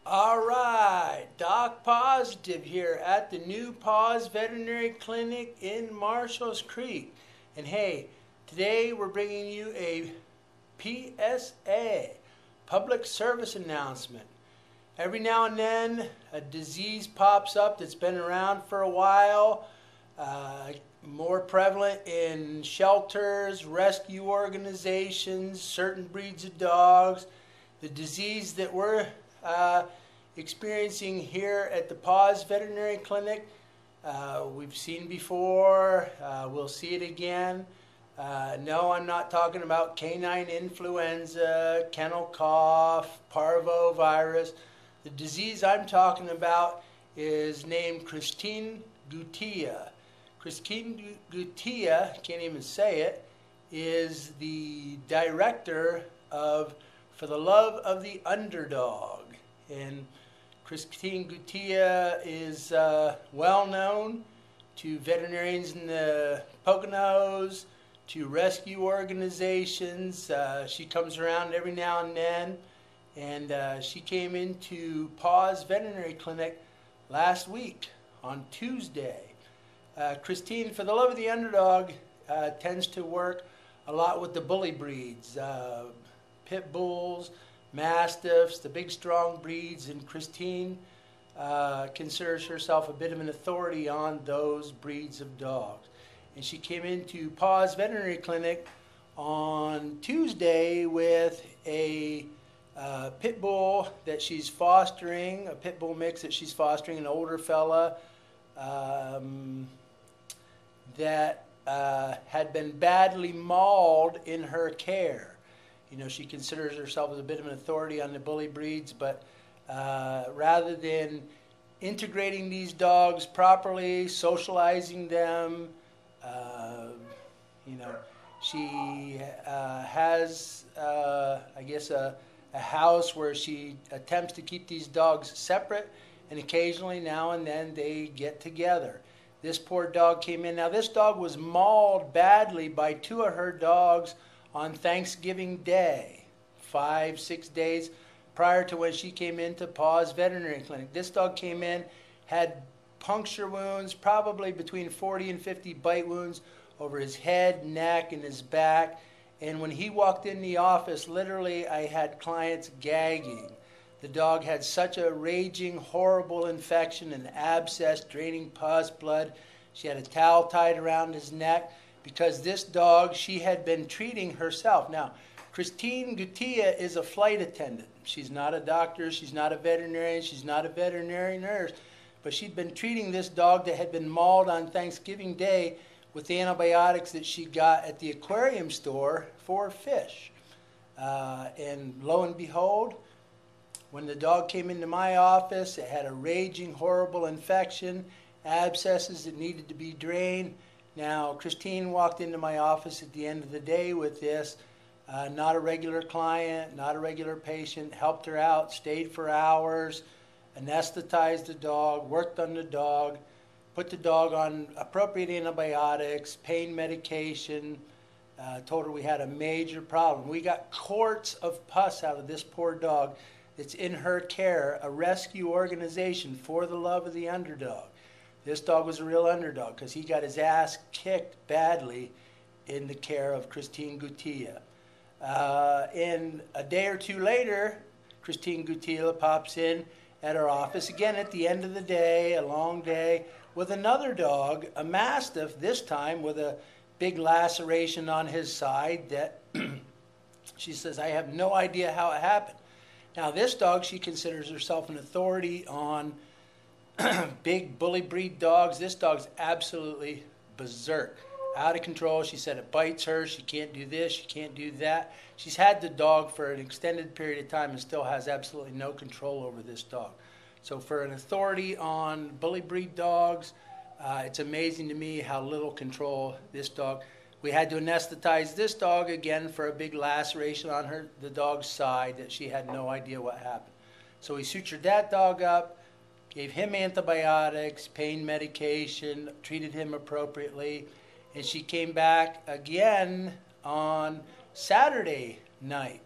All right, Doc Pawsitive here at the new Paws Veterinary Clinic in Marshalls Creek. And hey, today we're bringing you a PSA, public service announcement. Every now and then a disease pops up that's been around for a while, more prevalent in shelters, rescue organizations, certain breeds of dogs. The disease that we're experiencing here at the Paws Veterinary Clinic, we've seen before, we'll see it again. No, I'm not talking about canine influenza, kennel cough, parvovirus. The disease I'm talking about is named Christine Goutia. Christine Goutia, can't even say it, is the director of For the Love of the Underdog. And Christine Goutia is well known to veterinarians in the Poconos, to rescue organizations. She comes around every now and then, and she came into Paws Veterinary Clinic last week on Tuesday. Christine, For the Love of the Underdog, tends to work a lot with the bully breeds, pit bulls, mastiffs, the big strong breeds, and Christine considers herself a bit of an authority on those breeds of dogs. And she came into Paws Veterinary Clinic on Tuesday with a pit bull that she's fostering, a pit bull mix that she's fostering, an older fella that had been badly mauled in her care. You know, she considers herself as a bit of an authority on the bully breeds, but rather than integrating these dogs properly, socializing them, you know, she has, I guess, a house where she attempts to keep these dogs separate, and occasionally, now and then, they get together. This poor dog came in. Now, this dog was mauled badly by two of her dogs on Thanksgiving Day, 5-6 days prior to when she came into Paws Veterinary Clinic. This dog came in, had puncture wounds, probably between 40 and 50 bite wounds over his head, neck, and his back. And when he walked in the office, literally I had clients gagging. The dog had such a raging, horrible infection, an abscess draining pus blood. She had a towel tied around his neck, because this dog she had been treating herself. Now, Christine Goutia is a flight attendant. She's not a doctor, she's not a veterinarian, she's not a veterinary nurse, but she'd been treating this dog that had been mauled on Thanksgiving Day with the antibiotics that she got at the aquarium store for fish. And lo and behold, when the dog came into my office, it had a raging, horrible infection, abscesses that needed to be drained. Now, Christine walked into my office at the end of the day with this, not a regular client, not a regular patient, helped her out, stayed for hours, anesthetized the dog, worked on the dog, put the dog on appropriate antibiotics, pain medication, told her we had a major problem. We got quarts of pus out of this poor dog that's in her care, a rescue organization, For the Love of the Underdog. This dog was a real underdog because he got his ass kicked badly in the care of Christine Goutia. And a day or two later, Christine Goutia pops in at our office, again at the end of the day, a long day, with another dog, a mastiff, this time with a big laceration on his side that she says, I have no idea how it happened. Now, this dog, she considers herself an authority on big bully breed dogs. This dog's absolutely berserk, out of control. She said it bites her. She can't do this. She can't do that. She's had the dog for an extended period of time and still has absolutely no control over this dog. So for an authority on bully breed dogs, it's amazing to me how little control this dog. We had to anesthetize this dog again for a big laceration on the dog's side that she had no idea what happened. So we sutured that dog up, gave him antibiotics, pain medication, treated him appropriately, and she came back again on Saturday night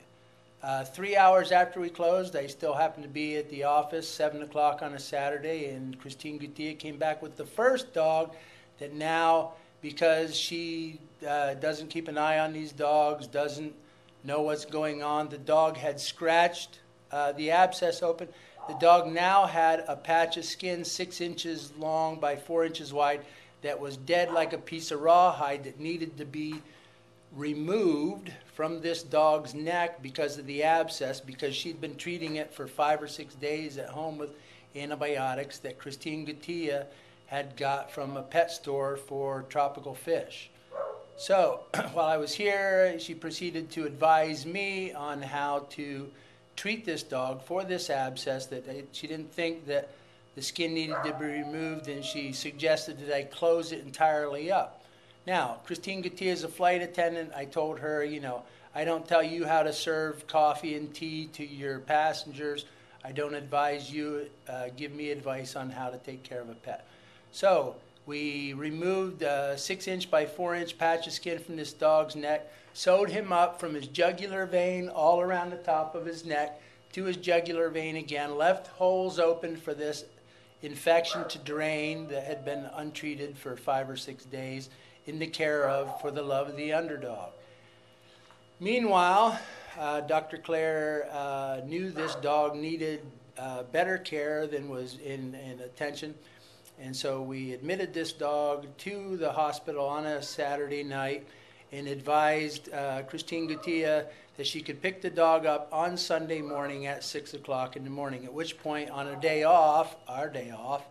3 hours after we closed, I still happened to be at the office, 7 o'clock on a Saturday, and Christine Gutierrez came back with the first dog that now, because she doesn't keep an eye on these dogs, doesn't know what's going on, the dog had scratched the abscess open. The dog now had a patch of skin 6 inches long by 4 inches wide that was dead like a piece of rawhide that needed to be removed from this dog's neck because of the abscess, because she'd been treating it for 5 or 6 days at home with antibiotics that Christine Gutierrez had got from a pet store for tropical fish. So while I was here, she proceeded to advise me on how to treat this dog for this abscess, that she didn't think that the skin needed to be removed, and she suggested that I close it entirely up. Now, Christine Gutierrez is a flight attendant. I told her, you know, I don't tell you how to serve coffee and tea to your passengers. I don't advise you. Give me advice on how to take care of a pet. So we removed a 6-inch by 4-inch patch of skin from this dog's neck, sewed him up from his jugular vein all around the top of his neck to his jugular vein again, left holes open for this infection to drain that had been untreated for 5 or 6 days in the care of For the Love of the Underdog. Meanwhile, Dr. Clair knew this dog needed better care than was in attention, and so we admitted this dog to the hospital on a Saturday night and advised Christine Gutierrez that she could pick the dog up on Sunday morning at 6 o'clock in the morning, at which point on a day off, our day off,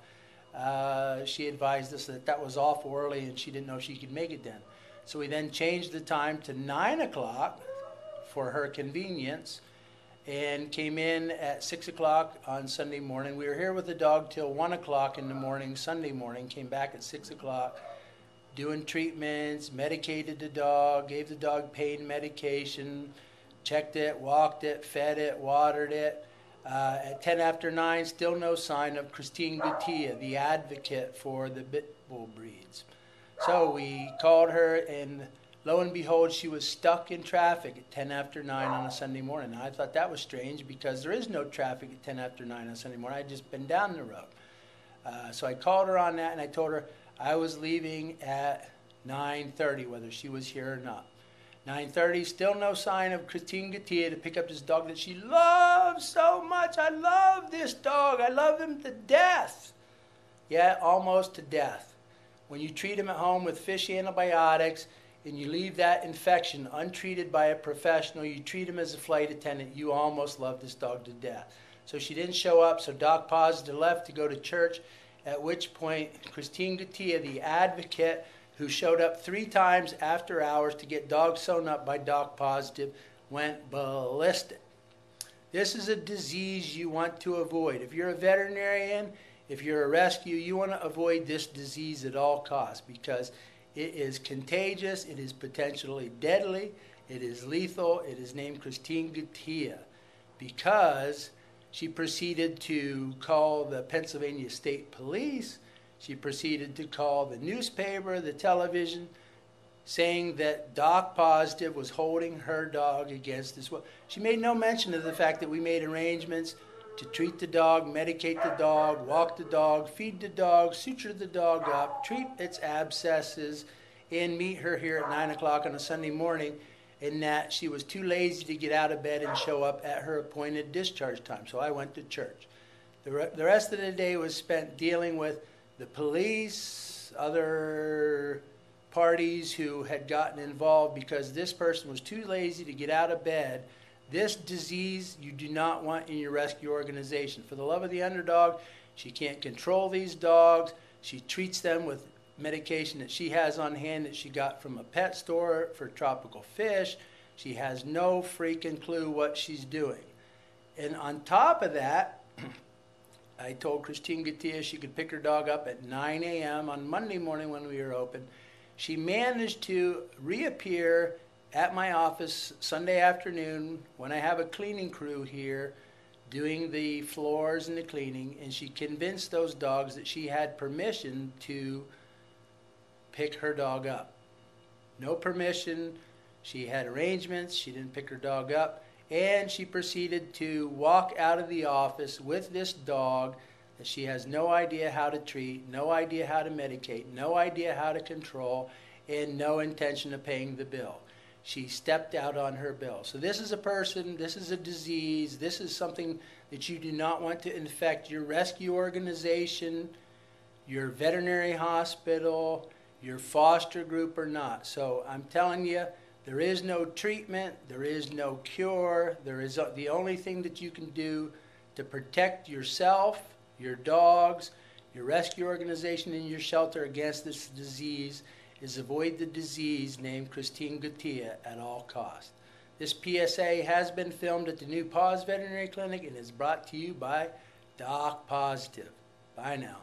she advised us that that was awful early and she didn't know she could make it then. So we then changed the time to 9 o'clock for her convenience and came in at 6 o'clock on Sunday morning. We were here with the dog till 1 o'clock in the morning, Sunday morning, came back at 6 o'clock, doing treatments, medicated the dog, gave the dog pain medication, checked it, walked it, fed it, watered it. At 10 after 9, still no sign of Christine Gutierrez, the advocate for the pit bull breeds. So we called her, and lo and behold, she was stuck in traffic at 10 after 9 on a Sunday morning. Now, I thought that was strange because there is no traffic at 10 after 9 on Sunday morning. I'd just been down the road. So I called her on that, and I told her I was leaving at 9:30, whether she was here or not. 9:30, still no sign of Christine Gutierrez to pick up this dog that she loves so much. I love this dog. I love him to death. Yeah, almost to death. When you treat him at home with fish antibiotics and you leave that infection untreated by a professional, you treat him as a flight attendant, you almost love this dog to death. So she didn't show up, so Doc Pawsitive left to go to church, at which point Christine Gutierrez, the advocate, who showed up 3 times after hours to get dogs sewn up by Doc Pawsitive, went ballistic. This is a disease you want to avoid. If you're a veterinarian, if you're a rescue, you want to avoid this disease at all costs because it is contagious, it is potentially deadly, it is lethal. It is named Christine Gutierrez because she proceeded to call the Pennsylvania State Police. She proceeded to call the newspaper, the television, saying that Doc Pawsitive was holding her dog against this will. She made no mention of the fact that we made arrangements to treat the dog, medicate the dog, walk the dog, feed the dog, suture the dog up, treat its abscesses, and meet her here at 9 o'clock on a Sunday morning, and that she was too lazy to get out of bed and show up at her appointed discharge time. So I went to church. The rest of the day was spent dealing with the police, other parties who had gotten involved because this person was too lazy to get out of bed. This disease you do not want in your rescue organization. For the love of the underdog, she can't control these dogs. She treats them with medication that she has on hand that she got from a pet store for tropical fish. She has no freaking clue what she's doing. And on top of that, I told Christine Gutierrez she could pick her dog up at 9 a.m. on Monday morning when we were open. She managed to reappear at my office Sunday afternoon when I have a cleaning crew here doing the floors and the cleaning, and she convinced those dogs that she had permission to pick her dog up. No permission. She had arrangements. She didn't pick her dog up. and she proceeded to walk out of the office with this dog that she has no idea how to treat, no idea how to medicate, no idea how to control, and no intention of paying the bill. She stepped out on her bill. So this is a person, this is a disease, this is something that you do not want to infect your rescue organization, your veterinary hospital, your foster group or not. So I'm telling you, there is no treatment, there is no cure, the only thing that you can do to protect yourself, your dogs, your rescue organization, and your shelter against this disease is avoid the disease named Christine Gutierrez at all costs. This PSA has been filmed at the new Paws Veterinary Clinic and is brought to you by Doc Pawsitive. Bye now.